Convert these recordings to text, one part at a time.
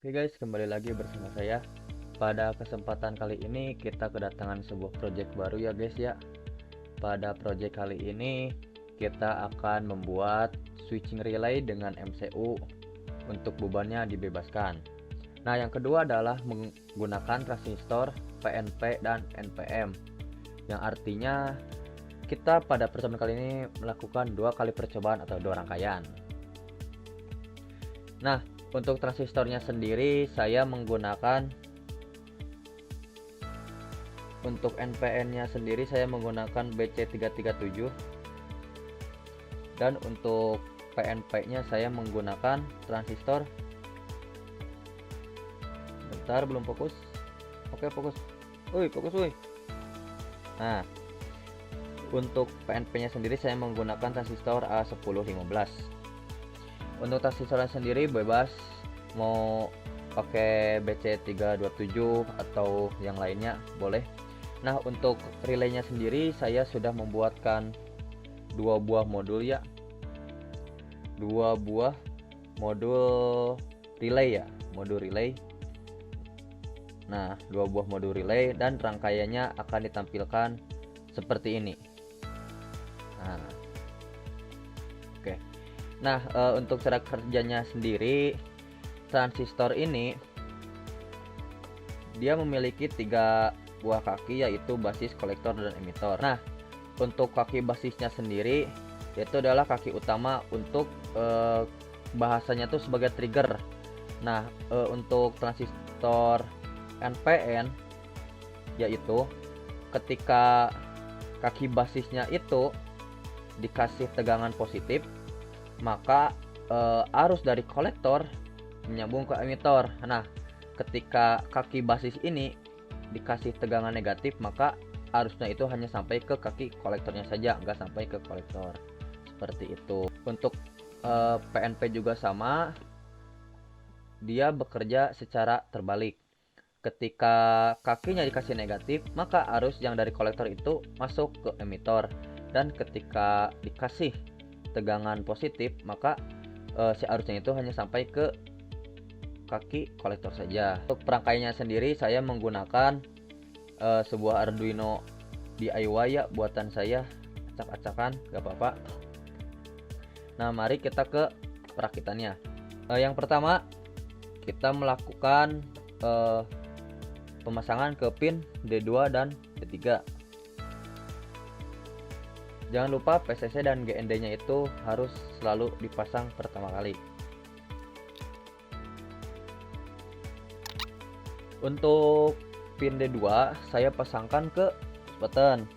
Oke guys, kembali lagi bersama saya. Pada kesempatan kali ini kita kedatangan sebuah project baru ya guys ya. Pada project kali ini kita akan membuat switching relay dengan MCU untuk bebannya dibebaskan. Nah, yang kedua adalah menggunakan transistor PNP dan NPM, yang artinya kita pada percobaan kali ini melakukan dua kali percobaan atau dua rangkaian. Nah, untuk transistornya sendiri saya menggunakan, untuk NPN-nya sendiri saya menggunakan BC337, dan untuk PNP-nya saya menggunakan transistor. Bentar, belum fokus. Oke, fokus. Fokus. Nah, untuk PNP-nya sendiri saya menggunakan transistor A1015. Untuk transistornya sendiri bebas mau pakai BC327 atau yang lainnya boleh. Nah, untuk relaynya sendiri saya sudah membuatkan dua buah modul ya. Dua buah modul relay ya, modul relay. Nah, dua buah modul relay dan rangkaiannya akan ditampilkan seperti ini. Nah, oke. Nah, untuk cara kerjanya sendiri, transistor ini dia memiliki tiga buah kaki, yaitu basis, kolektor, dan emitor. Nah, untuk kaki basisnya sendiri yaitu adalah kaki utama untuk bahasanya tuh sebagai trigger. Nah, untuk transistor NPN yaitu ketika kaki basisnya itu dikasih tegangan positif, maka arus dari kolektor menyambung ke emitor. Nah, ketika kaki basis ini dikasih tegangan negatif, maka arusnya itu hanya sampai ke kaki kolektornya saja, nggak sampai ke kolektor. Seperti itu. Untuk PNP juga sama, dia bekerja secara terbalik. Ketika kakinya dikasih negatif, maka arus yang dari kolektor itu masuk ke emitor, dan ketika dikasih tegangan positif, maka si arusnya itu hanya sampai ke kaki kolektor saja. Untuk perangkaiannya sendiri saya menggunakan sebuah Arduino DIY ya, buatan saya, acak-acakan, gak apa-apa. Nah, mari kita ke perakitannya. Yang pertama kita melakukan pemasangan ke pin D2 dan D3. Jangan lupa PCC dan GND nya itu harus selalu dipasang pertama kali. Untuk pin D2 saya pasangkan ke push button.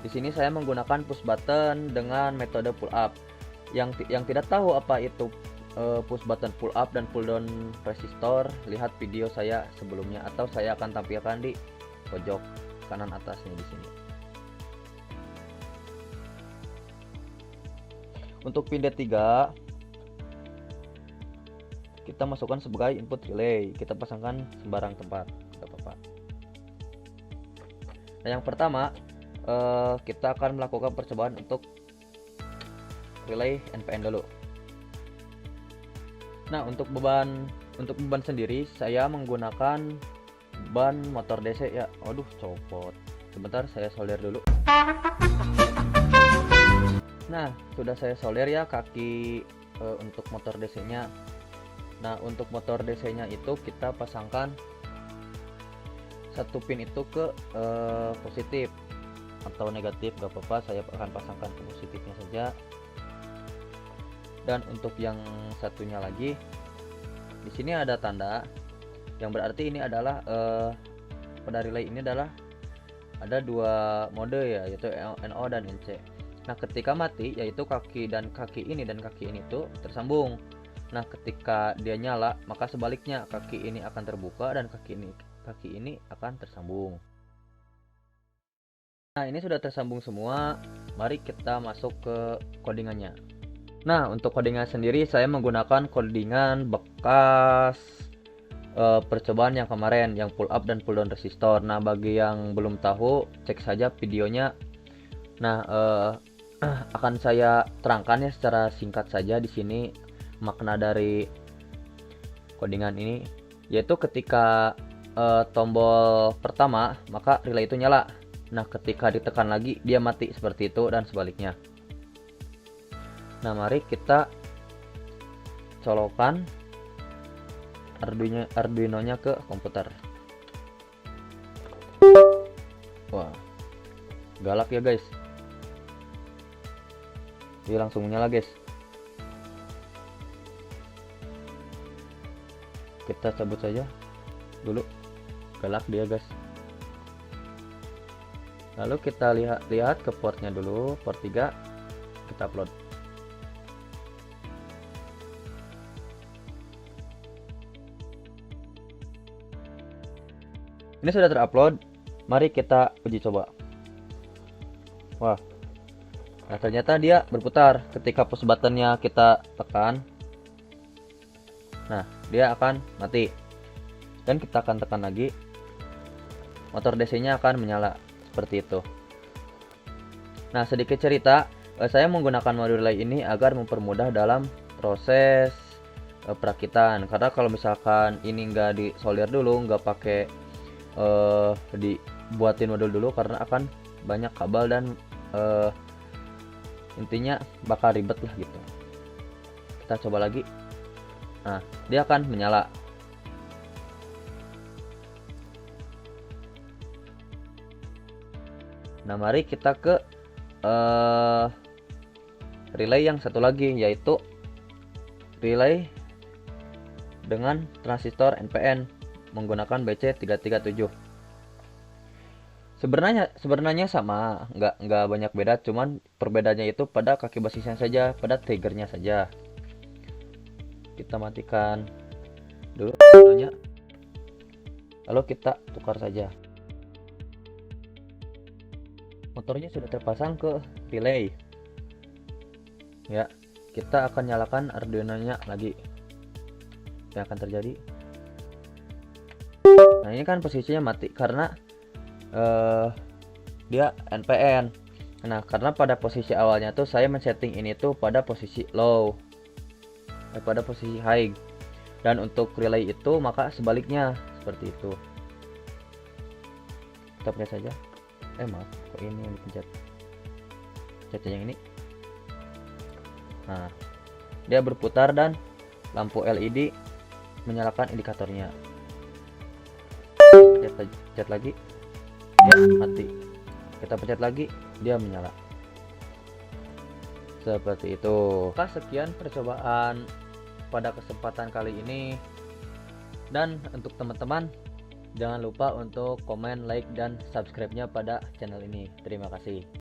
Di sini saya menggunakan push button dengan metode pull up. Yang tidak tahu apa itu push button pull up dan pull down resistor, lihat video saya sebelumnya, atau saya akan tampilkan di pojok kanan atasnya di sini. Untuk pin D3 kita masukkan sebagai input relay, kita pasangkan sembarang tempat, tidak apa-apa. Nah, yang pertama kita akan melakukan percobaan untuk relay NPN dulu. Nah, untuk beban sendiri saya menggunakan ban motor DC ya. Waduh, copot. Sebentar, saya solder dulu. Nah, sudah saya solder ya kaki untuk motor DC-nya. Nah, untuk motor DC-nya itu kita pasangkan satu pin itu ke positif atau negatif, gak apa-apa, saya akan pasangkan ke positifnya saja. Dan untuk yang satunya lagi, di sini ada tanda yang berarti ini adalah pada relay ini adalah ada dua mode ya, yaitu NO dan NC. Nah, ketika mati, yaitu kaki ini dan kaki ini tuh tersambung. Nah, ketika dia nyala, maka sebaliknya kaki ini akan terbuka dan kaki ini akan tersambung. Nah, ini sudah tersambung semua. Mari kita masuk ke codingannya. Nah, untuk codingan sendiri saya menggunakan codingan bekas percobaan yang kemarin, yang pull up dan pull down resistor. Nah, bagi yang belum tahu, cek saja videonya. Nah, akan saya terangkan ya secara singkat saja di sini makna dari codingan ini, yaitu ketika tombol pertama maka relay itu nyala. Nah, ketika ditekan lagi dia mati, seperti itu, dan sebaliknya. Nah, mari kita colokan Arduino-nya ke komputer. Wah, galak ya guys. Dia langsung nyala guys. Kita cabut saja dulu, galak dia guys. Lalu kita lihat ke portnya dulu, port 3, kita upload. Ini sudah terupload, mari kita uji coba. Wah, nah ternyata dia berputar ketika push buttonnya kita tekan. Nah, dia akan mati, dan kita akan tekan lagi, motor DC nya akan menyala, seperti itu. Nah, sedikit cerita, saya menggunakan modul relay ini agar mempermudah dalam proses perakitan. Karena kalau misalkan ini nggak disolder dulu, nggak pakai dibuatin modul dulu, karena akan banyak kabel dan intinya bakal ribet lah gitu. Kita coba lagi. Nah, dia akan menyala. Nah, mari kita ke relay yang satu lagi, yaitu relay dengan transistor NPN menggunakan BC337. Sebenarnya sama, nggak banyak beda, cuman perbedaannya itu pada kaki basisnya saja, pada triggernya saja. Kita matikan dulu motornya, lalu kita tukar saja. Motornya sudah terpasang ke relay ya. Kita akan nyalakan Arduino-nya lagi. Yang akan terjadi, nah ini kan posisinya mati karena dia NPN. Nah, karena pada posisi awalnya tuh saya men-setting ini tuh pada posisi low, pada posisi high, dan untuk relay itu maka sebaliknya, seperti itu. Kita pencet saja. Maaf, kok ini yang dipencet, pencet yang ini. Nah, dia berputar dan lampu LED menyalakan indikatornya. Pencet lagi, dia mati. Kita pencet lagi, dia menyala. Seperti itu. Maka sekian percobaan pada kesempatan kali ini, dan untuk teman-teman jangan lupa untuk komen, like, dan subscribe-nya pada channel ini. Terima kasih.